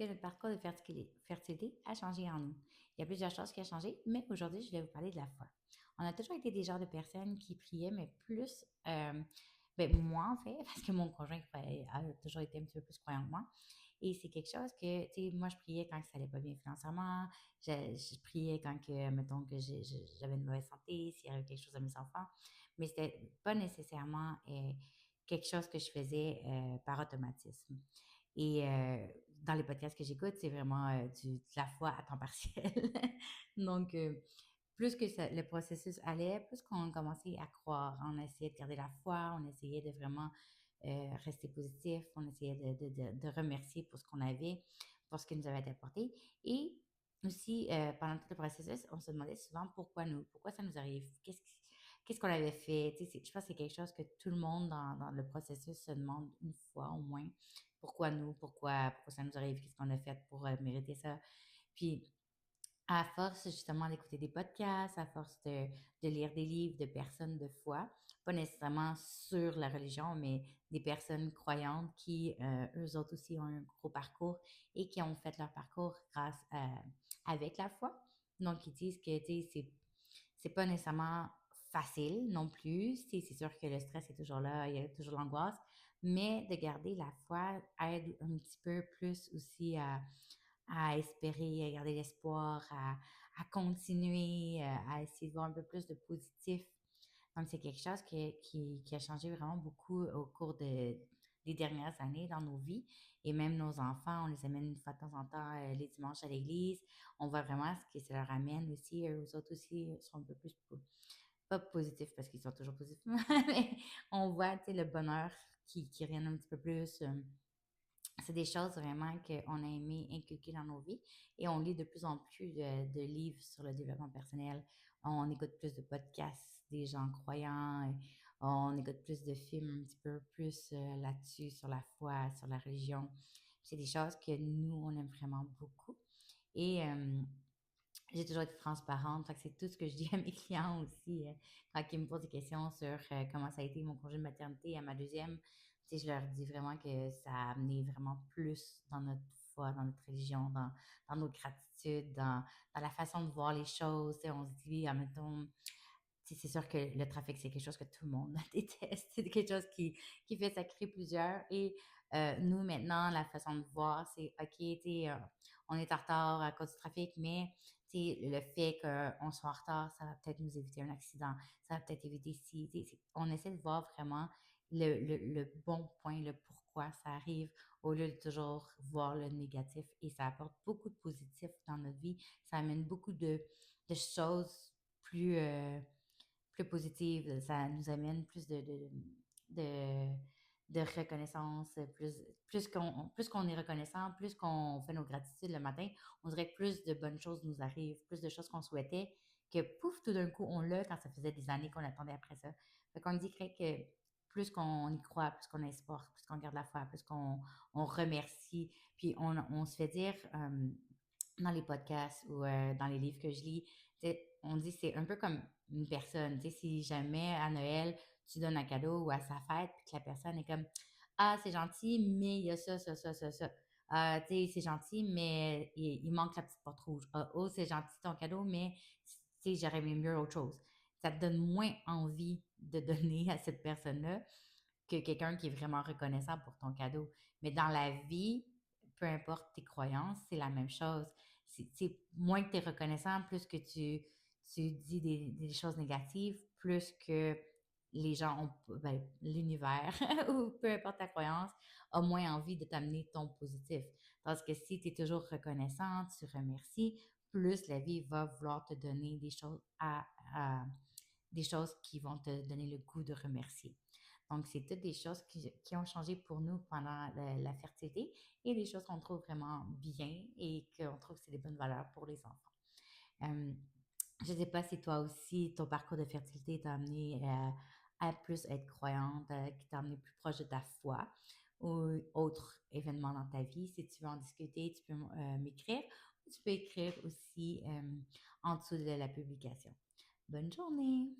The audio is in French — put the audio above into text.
que notre parcours de fertilité a changé en nous. Il y a plusieurs choses qui ont changé, mais aujourd'hui, je vais vous parler de la foi. On a toujours été des genres de personnes qui priaient, mais plus, moi en fait, parce que mon conjoint a toujours été un petit peu plus croyant que moi. Et c'est quelque chose que, tu sais, moi, je priais quand ça allait pas bien financièrement, je priais quand que, mettons, que j'avais une mauvaise santé, s'il y avait quelque chose à mes enfants, mais c'était pas nécessairement quelque chose que je faisais par automatisme. Et dans les podcasts que j'écoute, c'est vraiment de la foi à temps partiel. Donc, plus que le processus allait, plus qu'on commençait à croire. On essayait de garder la foi, on essayait de vraiment rester positif, on essayait de remercier pour ce qu'on avait, pour ce qui nous avait été apporté. Et aussi, pendant tout le processus, on se demandait souvent pourquoi nous, pourquoi ça nous arrive, qu'est-ce qu'on avait fait. Tu sais, je pense que c'est quelque chose que tout le monde dans le processus se demande une fois au moins. Pourquoi nous? Pourquoi ça nous arrive? Qu'est-ce qu'on a fait pour mériter ça? Puis, à force justement d'écouter des podcasts, à force de lire des livres de personnes de foi, pas nécessairement sur la religion, mais des personnes croyantes qui, eux autres aussi, ont un gros parcours et qui ont fait leur parcours avec la foi. Donc, ils disent que, tu sais, c'est pas nécessairement facile non plus. C'est sûr que le stress est toujours là, il y a toujours l'angoisse, mais de garder la foi aide un petit peu plus aussi à espérer, à garder l'espoir, à continuer, à essayer de voir un peu plus de positif. Donc, c'est quelque chose qui a changé vraiment beaucoup au cours des dernières années dans nos vies. Et même nos enfants, on les amène une fois de temps en temps les dimanches à l'église. On voit vraiment ce que ça leur amène aussi. Eux autres aussi sont un peu plus, pas positifs parce qu'ils sont toujours positifs, mais on voit, tu sais, le bonheur qui règne un petit peu plus. C'est des choses vraiment qu'on a aimé inculquer dans nos vies et on lit de plus en plus de livres sur le développement personnel. On écoute plus de podcasts des gens croyants, on écoute plus de films un petit peu plus là-dessus, sur la foi, sur la religion. C'est des choses que nous, on aime vraiment beaucoup. Et j'ai toujours été transparente, fait que c'est tout ce que je dis à mes clients aussi, quand ils me posent des questions sur comment ça a été mon congé de maternité à ma deuxième. Tu sais, je leur dis vraiment que ça a amené vraiment plus dans notre foi, dans notre religion, dans nos gratitudes, dans la façon de voir les choses. Tu sais, on se dit, admettons, tu sais, c'est sûr que le trafic, c'est quelque chose que tout le monde déteste. C'est quelque chose qui fait sacrer plusieurs. Et nous, maintenant, la façon de voir, c'est OK, tu sais, on est en retard à cause du trafic, mais tu sais, le fait qu'on soit en retard, ça va peut-être nous éviter un accident. Ça va peut-être éviter si. Tu sais, on essaie de voir vraiment le bon point, le pourquoi ça arrive, au lieu de toujours voir le négatif. Et ça apporte beaucoup de positif dans notre vie. Ça amène beaucoup de choses plus. Plus positive, ça nous amène plus de, de reconnaissance, plus qu'on est reconnaissant, plus qu'on fait nos gratitudes le matin, on dirait que plus de bonnes choses nous arrivent, plus de choses qu'on souhaitait, que pouf, tout d'un coup, on l'a quand ça faisait des années qu'on attendait après ça. Fait qu'on dit que plus qu'on y croit, plus qu'on a espoir, plus qu'on garde la foi, plus on remercie, puis on se fait dire dans les podcasts ou dans les livres que je lis, on dit c'est un peu comme une personne. Tu sais, si jamais à Noël, tu donnes un cadeau ou à sa fête, puis que la personne est comme ah, c'est gentil, mais il y a ça, ça, ça, ça, ça. Ah, tu sais, c'est gentil, mais il manque la petite porte rouge. Ah, oh, c'est gentil ton cadeau, mais tu sais, j'aurais aimé mieux autre chose. Ça te donne moins envie de donner à cette personne-là que quelqu'un qui est vraiment reconnaissant pour ton cadeau. Mais dans la vie, peu importe tes croyances, c'est la même chose. C'est moins que tu es reconnaissant, plus que tu dis des choses négatives, plus que les gens ont, ben, l'univers, ou peu importe ta croyance, a moins envie de t'amener ton positif. Parce que si tu es toujours reconnaissant, tu remercies, plus la vie va vouloir te donner des choses qui vont te donner le goût de remercier. Donc, c'est toutes des choses qui ont changé pour nous pendant la fertilité et des choses qu'on trouve vraiment bien et qu'on trouve que c'est des bonnes valeurs pour les enfants. Euh, je ne sais pas si toi aussi, ton parcours de fertilité t'a amené à plus être croyante, qui t'a amené plus proche de ta foi ou autre événement dans ta vie. Si tu veux en discuter, tu peux m'écrire ou tu peux écrire aussi en dessous de la publication. Bonne journée!